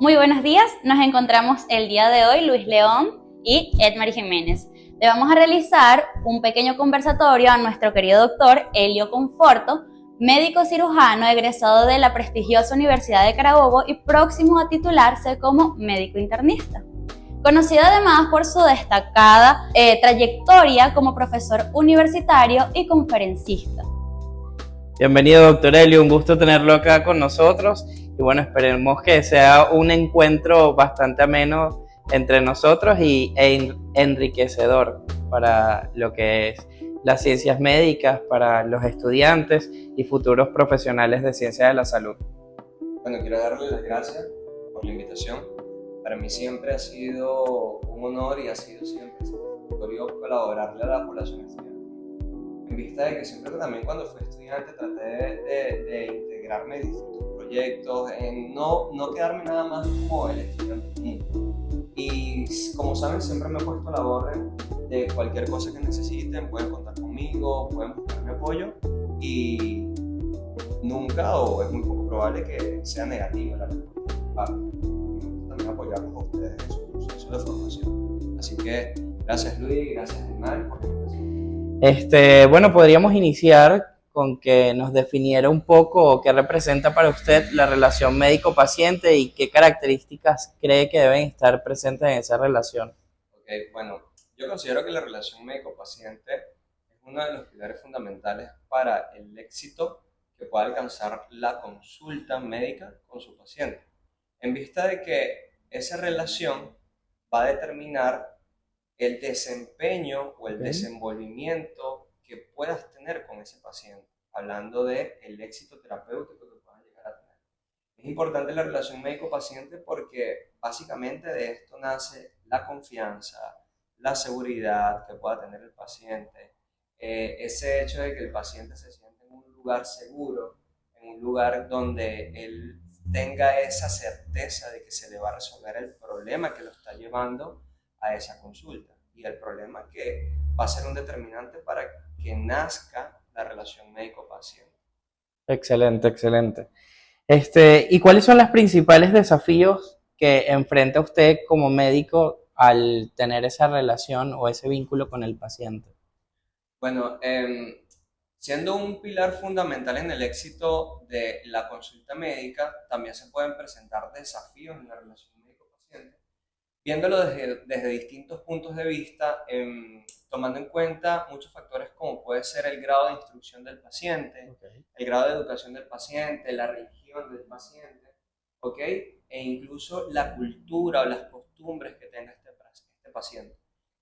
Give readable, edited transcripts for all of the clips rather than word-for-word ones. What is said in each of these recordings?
Muy buenos días, nos encontramos el día de hoy Luis León y Edmary Jiménez. Le vamos a realizar un pequeño conversatorio a nuestro querido doctor Elio Conforto, médico cirujano egresado de la prestigiosa Universidad de Carabobo y próximo a titularse como médico internista. Conocido además por su destacada trayectoria como profesor universitario y conferencista. Bienvenido, doctor Elio, un gusto tenerlo acá con nosotros y bueno, esperemos que sea un encuentro bastante ameno entre nosotros e enriquecedor para lo que es las ciencias médicas, para los estudiantes y futuros profesionales de ciencia de la salud. Bueno, quiero darle las gracias por la invitación. Para mí siempre ha sido un honor y ha sido siempre satisfactorio colaborarle a la población estudiantil. En vista de que siempre también cuando fui estudiante traté de integrarme en distintos proyectos, en no quedarme nada más como el estudiante común. Y como saben, siempre me he puesto a la orden de cualquier cosa que necesiten, pueden contar conmigo, pueden buscarme apoyo y nunca o es muy poco probable que sea negativa la respuesta. Me gusta también apoyarlos a ustedes en su proceso de formación. Así que gracias Luis, gracias Edmary por la invitación. Bueno, podríamos iniciar con que nos definiera un poco qué representa para usted la relación médico-paciente y qué características cree que deben estar presentes en esa relación. Bueno, yo considero que la relación médico-paciente es uno de los pilares fundamentales para el éxito que pueda alcanzar la consulta médica con su paciente, en vista de que esa relación va a determinar el desempeño o el desenvolvimiento que puedas tener con ese paciente, hablando del éxito terapéutico que puedas llegar a tener. Es importante la relación médico-paciente porque básicamente de esto nace la confianza, la seguridad que pueda tener el paciente, ese hecho de que el paciente se siente en un lugar seguro, en un lugar donde él tenga esa certeza de que se le va a resolver el problema que lo está llevando a esa consulta y el problema que va a ser un determinante para que nazca la relación médico-paciente. Excelente, excelente. ¿Y cuáles son los principales desafíos que enfrenta usted como médico al tener esa relación o ese vínculo con el paciente? Bueno, siendo un pilar fundamental en el éxito de la consulta médica, también se pueden presentar desafíos en la relación médico-paciente, viéndolo desde distintos puntos de vista, tomando en cuenta muchos factores como puede ser el grado de instrucción del paciente, el grado de educación del paciente, la religión del paciente, e incluso la cultura o las costumbres que tenga este paciente.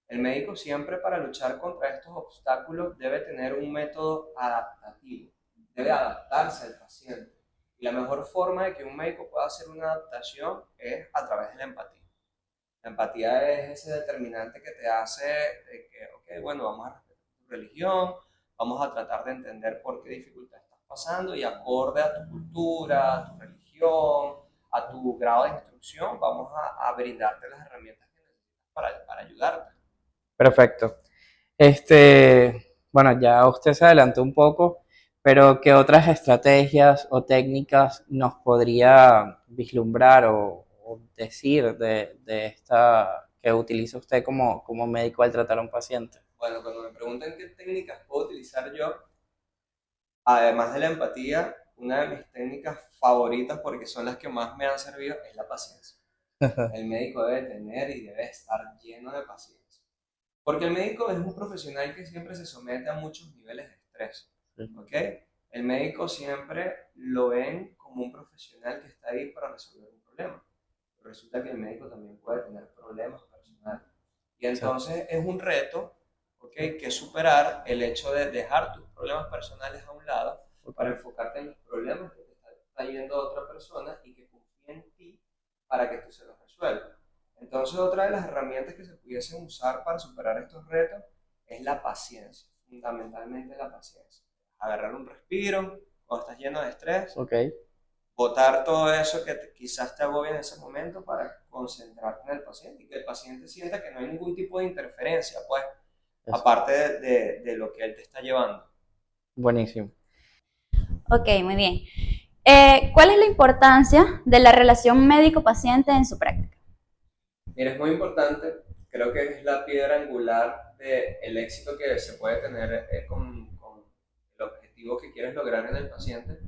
El médico siempre para luchar contra estos obstáculos debe tener un método adaptativo, debe adaptarse al paciente. Y la mejor forma de que un médico pueda hacer una adaptación es a través de la empatía. La empatía es ese determinante que te hace de que, bueno, vamos a respetar tu religión, vamos a tratar de entender por qué dificultad estás pasando y acorde a tu cultura, a tu religión, a tu grado de instrucción, vamos a brindarte las herramientas que necesitas para ayudarte. Perfecto. Bueno, ya usted se adelantó un poco, pero ¿qué otras estrategias o técnicas nos podría vislumbrar o decir de esta que utiliza usted como médico al tratar a un paciente? Bueno, cuando me preguntan qué técnicas puedo utilizar yo, además de la empatía, una de mis técnicas favoritas, porque son las que más me han servido, es la paciencia. El médico debe tener y debe estar lleno de paciencia. Porque el médico es un profesional que siempre se somete a muchos niveles de estrés. ¿Ok? El médico siempre lo ven como un profesional que está ahí para resolver un problema. Pero resulta que el médico también puede tener problemas personales. Y entonces es un reto, que superar el hecho de dejar tus problemas personales a un lado para enfocarte en los problemas que te está trayendo otra persona y que confíe en ti para que tú se los resuelvas. Entonces, otra de las herramientas que se pudiesen usar para superar estos retos es la paciencia, fundamentalmente la paciencia. Agarrar un respiro cuando estás lleno de estrés, botar todo eso que quizás te agobie en ese momento para concentrarte en el paciente y que el paciente sienta que no hay ningún tipo de interferencia, pues, aparte de lo que él te está llevando. Buenísimo. Ok, muy bien. ¿Cuál es la importancia de la relación médico-paciente en su práctica? Mira, es muy importante, creo que es la piedra angular del éxito que se puede tener con el objetivo que quieres lograr en el paciente,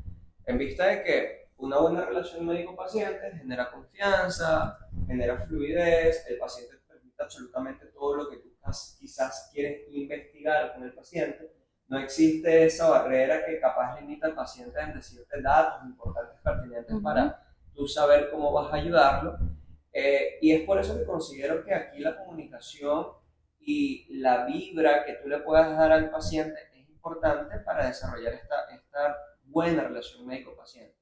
en vista de que una buena relación médico-paciente genera confianza, genera fluidez, el paciente te permite absolutamente todo lo que tú quizás quieres investigar con el paciente. No existe esa barrera que capaz limita al paciente en decirte datos importantes, pertinentes para tú saber cómo vas a ayudarlo. Y es por eso que considero que aquí la comunicación y la vibra que tú le puedas dar al paciente es importante para desarrollar esta buena relación médico-paciente.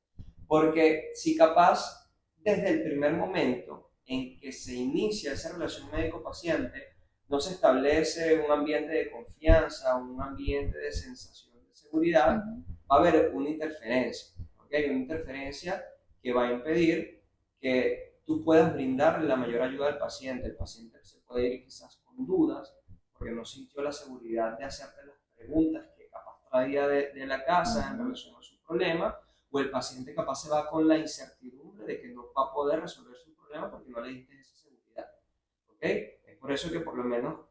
Porque si capaz desde el primer momento en que se inicia esa relación médico-paciente no se establece un ambiente de confianza, un ambiente de sensación de seguridad, va a haber una interferencia, ¿okay? Una interferencia que va a impedir que tú puedas brindarle la mayor ayuda al paciente. El paciente se puede ir quizás con dudas porque no sintió la seguridad de hacerte las preguntas que capaz traía de la casa en relación a su problema, o el paciente capaz se va con la incertidumbre de que no va a poder resolver su problema porque no le diste esa seguridad. ¿Okay? Es por eso que por lo menos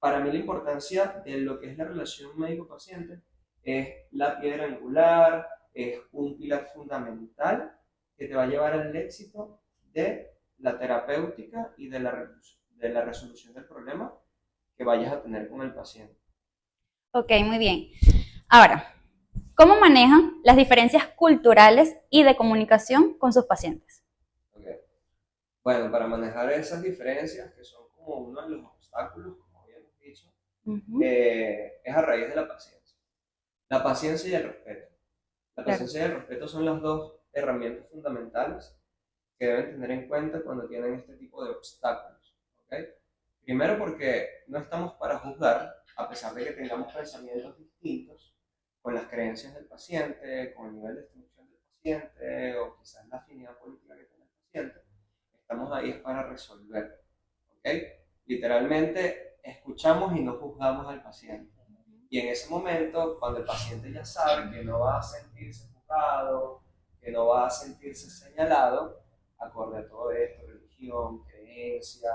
para mí la importancia de lo que es la relación médico-paciente es la piedra angular, es un pilar fundamental que te va a llevar al éxito de la terapéutica y de la resolución del problema que vayas a tener con el paciente. Ok, muy bien. Ahora, ¿cómo manejan las diferencias culturales y de comunicación con sus pacientes? Okay. Bueno, para manejar esas diferencias, que son como uno de los obstáculos, como habíamos dicho, es a raíz de la paciencia. La paciencia y el respeto. La paciencia y el respeto son las dos herramientas fundamentales que deben tener en cuenta cuando tienen este tipo de obstáculos. ¿Okay? Primero porque no estamos para juzgar, a pesar de que tengamos pensamientos distintos con las creencias del paciente, con el nivel de instrucción del paciente o quizás la afinidad política que tiene el paciente. Estamos ahí para resolver. ¿Okay? Literalmente escuchamos y no juzgamos al paciente. Y en ese momento, cuando el paciente ya sabe que no va a sentirse juzgado, que no va a sentirse señalado, acorde a todo esto, religión, creencia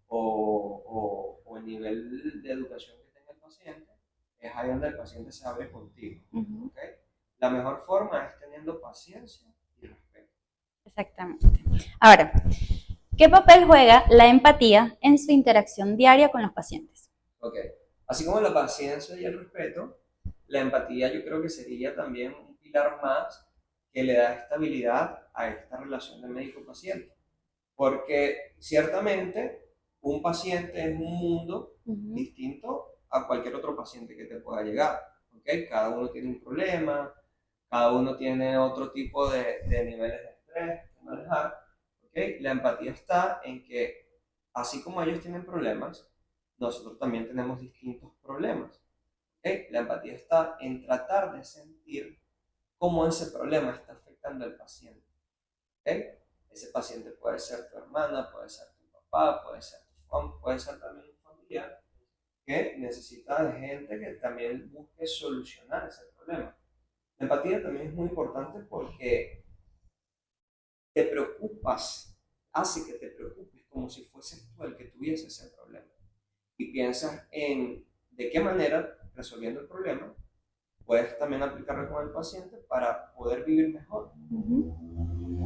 o el nivel de educación que tenga el paciente, es ahí donde el paciente se abre contigo. ¿Okay? La mejor forma es teniendo paciencia y respeto. Exactamente. Ahora, ¿qué papel juega la empatía en su interacción diaria con los pacientes? Ok, así como la paciencia y el respeto, la empatía yo creo que sería también un pilar más que le da estabilidad a esta relación de médico-paciente. Porque ciertamente un paciente es un mundo distinto a cualquier otro paciente que te pueda llegar. ¿Okay? Cada uno tiene un problema, cada uno tiene otro tipo de niveles de estrés que manejar. ¿Okay? La empatía está en que, así como ellos tienen problemas, nosotros también tenemos distintos problemas. ¿Okay? La empatía está en tratar de sentir cómo ese problema está afectando al paciente. ¿Okay? Ese paciente puede ser tu hermana, puede ser tu papá, puede ser puede ser también un familiar que necesita de gente que también busque solucionar ese problema. La empatía también es muy importante porque te preocupas, hace que te preocupes como si fueses tú el que tuviese ese problema. Y piensas en de qué manera, resolviendo el problema, puedes también aplicarlo con el paciente para poder vivir mejor.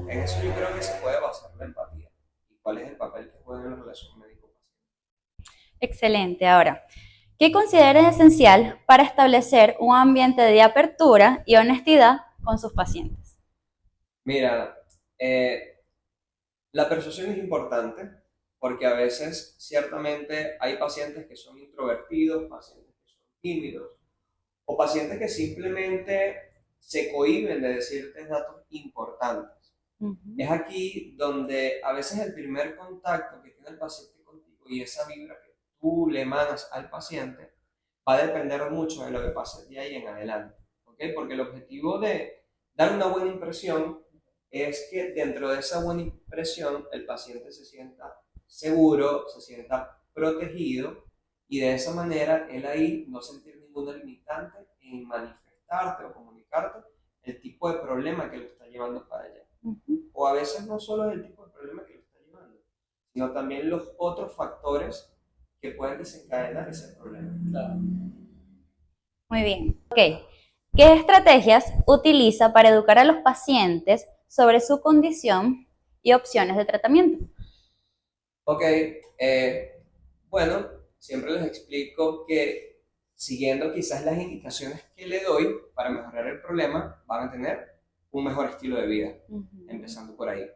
En eso yo creo que se puede basar la empatía. ¿Y cuál es el papel que juega en la relación médico-paciente? Excelente. Ahora, ¿qué considera esencial para establecer un ambiente de apertura y honestidad con sus pacientes? Mira, la persuasión es importante porque a veces ciertamente hay pacientes que son introvertidos, pacientes que son tímidos o pacientes que simplemente se cohíben de decirte datos importantes. Es aquí donde a veces el primer contacto que tiene el paciente contigo y esa vibra que tú le emanas al paciente va a depender mucho de lo que pase de ahí en adelante. ¿Okay? Porque el objetivo de dar una buena impresión es que dentro de esa buena impresión el paciente se sienta seguro, se sienta protegido y de esa manera él ahí no sentir ninguna limitante en manifestarte o comunicarte el tipo de problema que lo está llevando para allá. Ujú. O a veces no solo es el tipo de problema que lo está llevando, sino también los otros factores que pueden desencadenar ese problema. Claro. Muy bien. Ok. ¿Qué estrategias utiliza para educar a los pacientes sobre su condición y opciones de tratamiento? Ok, bueno, siempre les explico que siguiendo quizás las indicaciones que le doy para mejorar el problema, van a tener un mejor estilo de vida, empezando por ahí.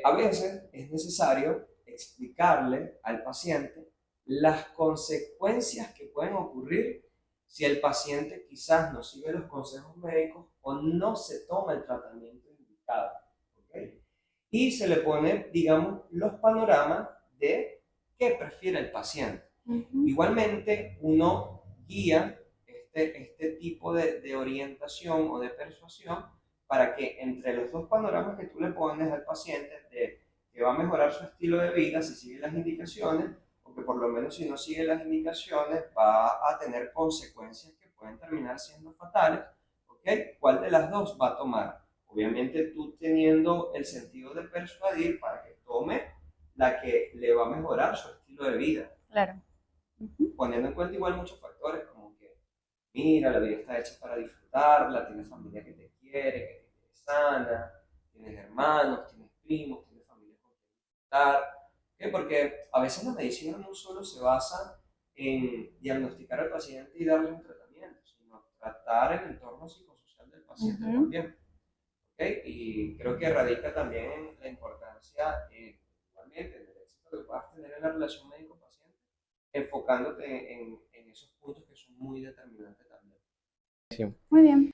A veces es necesario explicarle al paciente las consecuencias que pueden ocurrir si el paciente quizás no sigue los consejos médicos o no se toma el tratamiento indicado. ¿Ok? Y se le pone, digamos, los panoramas de qué prefiere el paciente. Igualmente, uno guía este tipo de orientación o de persuasión para que entre los dos panoramas que tú le pones al paciente de que va a mejorar su estilo de vida si sigue las indicaciones, o que por lo menos si no sigue las indicaciones va a tener consecuencias que pueden terminar siendo fatales, ¿ok? ¿Cuál de las dos va a tomar? Obviamente tú teniendo el sentido de persuadir para que tome la que le va a mejorar su estilo de vida. Claro. Poniendo en cuenta igual muchos factores como que, mira, la vida está hecha para disfrutarla, tienes familia que te quiere, que te quiere sana, tienes hermanos, tienes primos, tienes familia con quien disfrutar. ¿Qué? Porque a veces la medicina no solo se basa en diagnosticar al paciente y darle un tratamiento, sino tratar el entorno psicosocial del paciente también. ¿Okay? Y creo que radica también la importancia, igualmente, en el éxito que puedas tener en la relación médico-paciente, enfocándote en esos puntos que son muy determinantes también. Sí. Muy bien.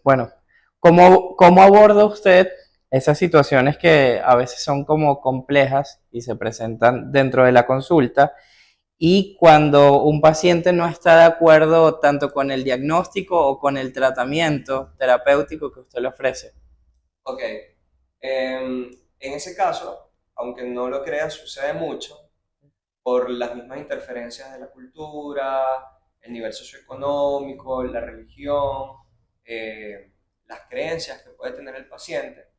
Bueno, ¿cómo aborda usted esas situaciones que a veces son como complejas y se presentan dentro de la consulta? Y cuando un paciente no está de acuerdo tanto con el diagnóstico o con el tratamiento terapéutico que usted le ofrece. Ok, en ese caso, aunque no lo creas, sucede mucho por las mismas interferencias de la cultura, el nivel socioeconómico, la religión, las creencias que puede tener el paciente.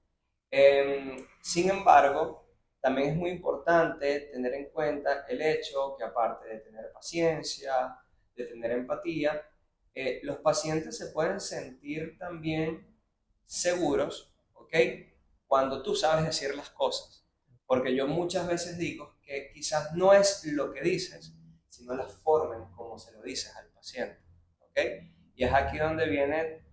Sin embargo, también es muy importante tener en cuenta el hecho que aparte de tener paciencia, de tener empatía, los pacientes se pueden sentir también seguros, ¿ok? Cuando tú sabes decir las cosas. Porque yo muchas veces digo que quizás no es lo que dices, sino la forma en cómo se lo dices al paciente, ¿ok? Y es aquí donde viene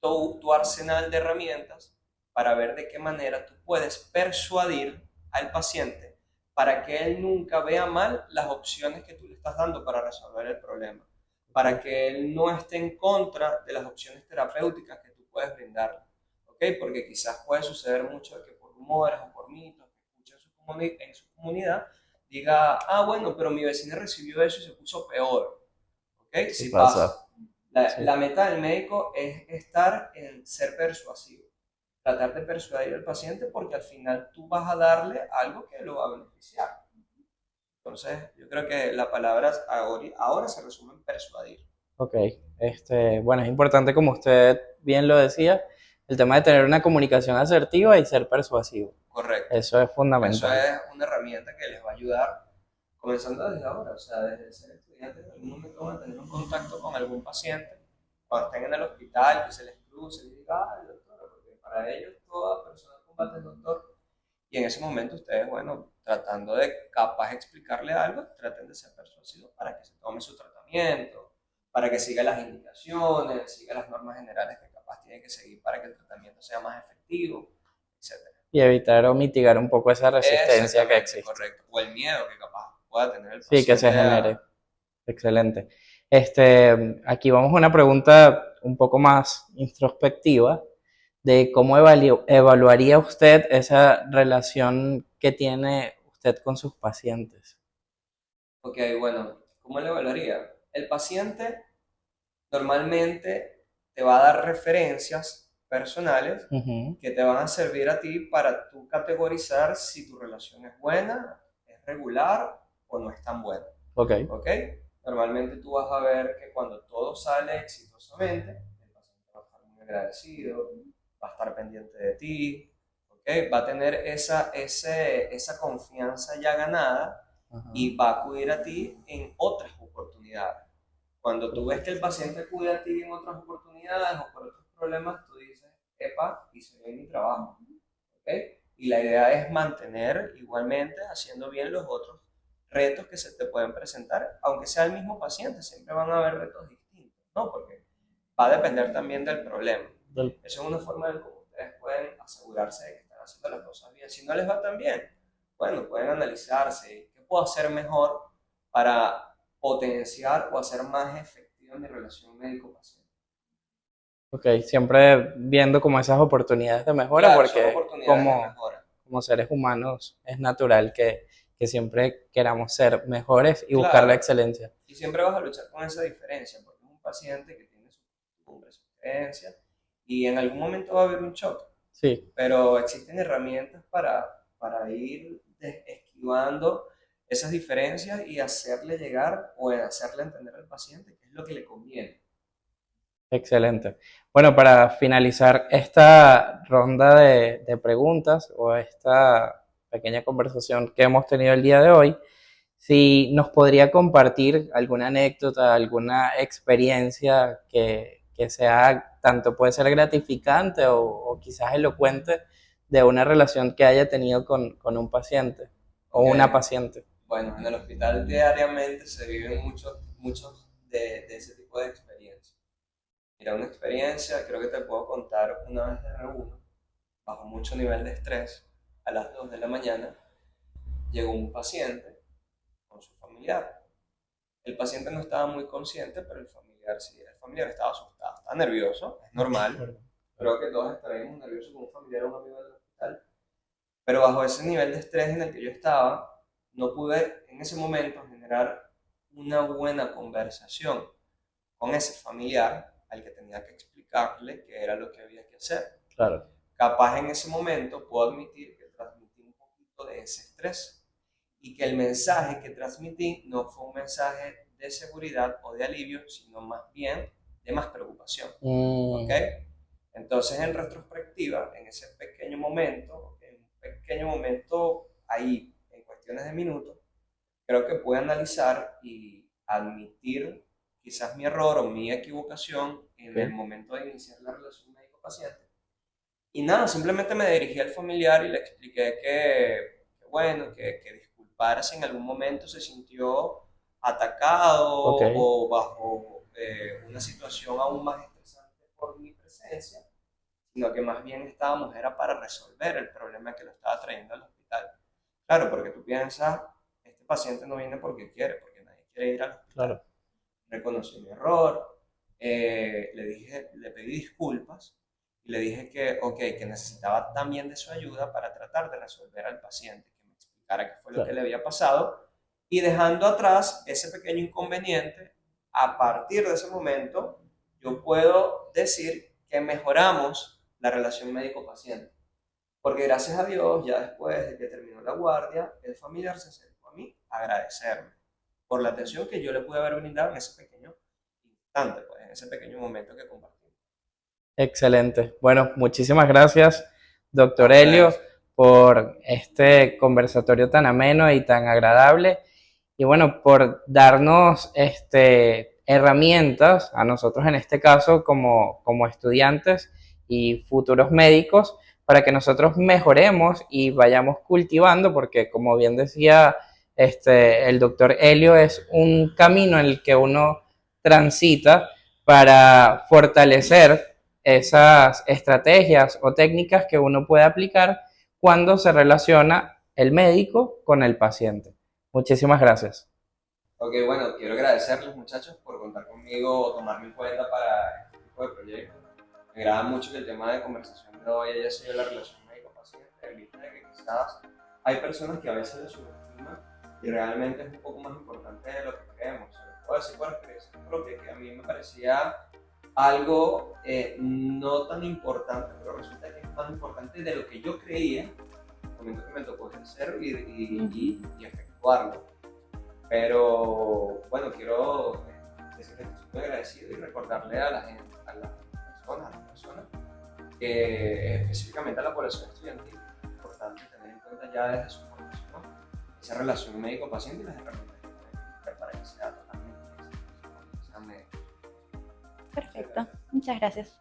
todo tu arsenal de herramientas para ver de qué manera tú puedes persuadir al paciente para que él nunca vea mal las opciones que tú le estás dando para resolver el problema, para que él no esté en contra de las opciones terapéuticas que tú puedes brindarle, ¿ok? Porque quizás puede suceder mucho de que por rumores o por mitos que escucha en su comunidad, diga, ah, bueno, pero mi vecina recibió eso y se puso peor, ¿ok? Sí pasa. La meta del médico es estar en ser persuasivo, tratar de persuadir al paciente porque al final tú vas a darle algo que lo va a beneficiar. Entonces, yo creo que la palabra ahora se resume en persuadir. Ok, bueno, es importante, como usted bien lo decía, el tema de tener una comunicación asertiva y ser persuasivo. Correcto. Eso es fundamental. Eso es una herramienta que les va a ayudar comenzando desde ahora, o sea, desde ser estudiantes, en algún momento van a tener un contacto con algún paciente, cuando estén en el hospital, que se les cruce, les diga, ah, el doctor, porque para ellos toda persona combate el doctor, y en ese momento ustedes, bueno, tratando de capaz explicarle algo, traten de ser persuasivos para que se tome su tratamiento, para que siga las indicaciones, siga las normas generales que capaz tiene que seguir para que el tratamiento sea más efectivo, etc. Y evitar o mitigar un poco esa resistencia que existe. Correcto, o el miedo que capaz pueda tener el Sí, paciente. que se genere. Excelente. Aquí vamos a una pregunta un poco más introspectiva de cómo evaluaría usted esa relación que tiene usted con sus pacientes. Ok, bueno, ¿cómo le evaluaría? El paciente normalmente te va a dar referencias personales que te van a servir a ti para tú categorizar si tu relación es buena, es regular o no es tan buena. Ok. ¿Ok? Normalmente tú vas a ver que cuando todo sale exitosamente, el paciente va agradecido, va a estar pendiente de ti, ¿okay? Va a tener esa confianza ya ganada y va a acudir a ti en otras oportunidades. Cuando tú ves que el paciente acude a ti en otras oportunidades o por otros problemas, tú dices, epa, hice bien mi trabajo, ¿okay? Y la idea es mantener igualmente haciendo bien los otros retos que se te pueden presentar, aunque sea el mismo paciente, siempre van a haber retos distintos, ¿no? Porque va a depender también del problema. Eso es una forma en cómo ustedes pueden asegurarse de que están haciendo las cosas bien. Si no les va tan bien, bueno, pueden analizarse qué puedo hacer mejor para potenciar o hacer más efectiva mi relación médico-paciente. Ok, siempre viendo como esas oportunidades de mejora, Claro, porque son oportunidades de mejora. como seres humanos es natural que siempre queramos ser mejores y buscar la excelencia. Y siempre vas a luchar con esa diferencia, porque es un paciente que tiene sus costumbres, sus creencias, y en algún momento va a haber un choque. Sí. Pero existen herramientas para ir esquivando esas diferencias y hacerle llegar o hacerle entender al paciente qué es lo que le conviene. Excelente. Bueno, para finalizar esta ronda de preguntas o esta pequeña conversación que hemos tenido el día de hoy, si nos podría compartir alguna anécdota, alguna experiencia que sea, tanto puede ser gratificante o quizás elocuente, de una relación que haya tenido con un paciente o una paciente. Bueno, en el hospital diariamente se viven muchos de ese tipo de experiencias. Mira, una experiencia, creo que te puedo contar una vez de R1, bajo mucho nivel de estrés, a las 2 de la mañana, llegó un paciente con su familiar. El paciente no estaba muy consciente, pero el familiar sí. El familiar estaba asustado, estaba nervioso, es normal. Creo que todos estaríamos nerviosos con un familiar o un amigo del hospital. Pero bajo ese nivel de estrés en el que yo estaba, no pude en ese momento generar una buena conversación con ese familiar al que tenía que explicarle qué era lo que había que hacer. Claro. Capaz en ese momento puedo admitir que transmití un poquito de ese estrés y que el mensaje que transmití no fue un mensaje de seguridad o de alivio, sino más bien de más preocupación. ¿Ok? Entonces, en retrospectiva, en ese pequeño momento, ahí, en cuestiones de minutos, creo que pude analizar y admitir quizás mi error o mi equivocación en el momento de iniciar la relación médico-paciente. Y nada, simplemente me dirigí al familiar y le expliqué que disculpara si en algún momento se sintió atacado o bajo una situación aún más estresante por mi presencia, sino que más bien era para resolver el problema que lo estaba trayendo al hospital. Claro, porque tú piensas, este paciente no viene porque quiere, porque nadie quiere ir al hospital. Claro. Reconocí mi error, le pedí disculpas y le dije que necesitaba también de su ayuda para tratar de resolver al paciente, que me explicara qué fue lo que le había pasado, y dejando atrás ese pequeño inconveniente, a partir de ese momento yo puedo decir que mejoramos la relación médico-paciente. Porque gracias a Dios, ya después de que terminó la guardia, el familiar se acercó a mí a agradecerme por la atención que yo le pude haber brindado en ese pequeño instante, pues, en ese pequeño momento que compartimos. Excelente. Bueno, muchísimas gracias, doctor Helio, por este conversatorio tan ameno y tan agradable. Y bueno, por darnos herramientas a nosotros en este caso como estudiantes y futuros médicos para que nosotros mejoremos y vayamos cultivando, porque como bien decía el doctor Helio, es un camino en el que uno transita para fortalecer esas estrategias o técnicas que uno puede aplicar cuando se relaciona el médico con el paciente. Muchísimas gracias. Ok, bueno, quiero agradecerles, muchachos, por contar conmigo o tomarme en cuenta para este tipo de proyectos. Me agrada mucho que el tema de conversación de hoy haya sido la relación médico-paciente, en vista de que quizás hay personas que a veces lo subestiman y realmente es un poco más importante de lo que creemos. Se lo puedo decir por experiencia propia, que a mí me parecía algo no tan importante, pero resulta que es más importante de lo que yo creía en el momento que me tocó ejercer y efectuarlo. Pero bueno, quiero decirles que estoy muy agradecido y recordarle a la gente, a las personas específicamente a la población estudiantil. Es importante tener en cuenta ya desde su formación esa relación médico-paciente y las herramientas que tienen que buscar para que sea totalmente exitoso, que sea médico. Perfecto, muchas gracias.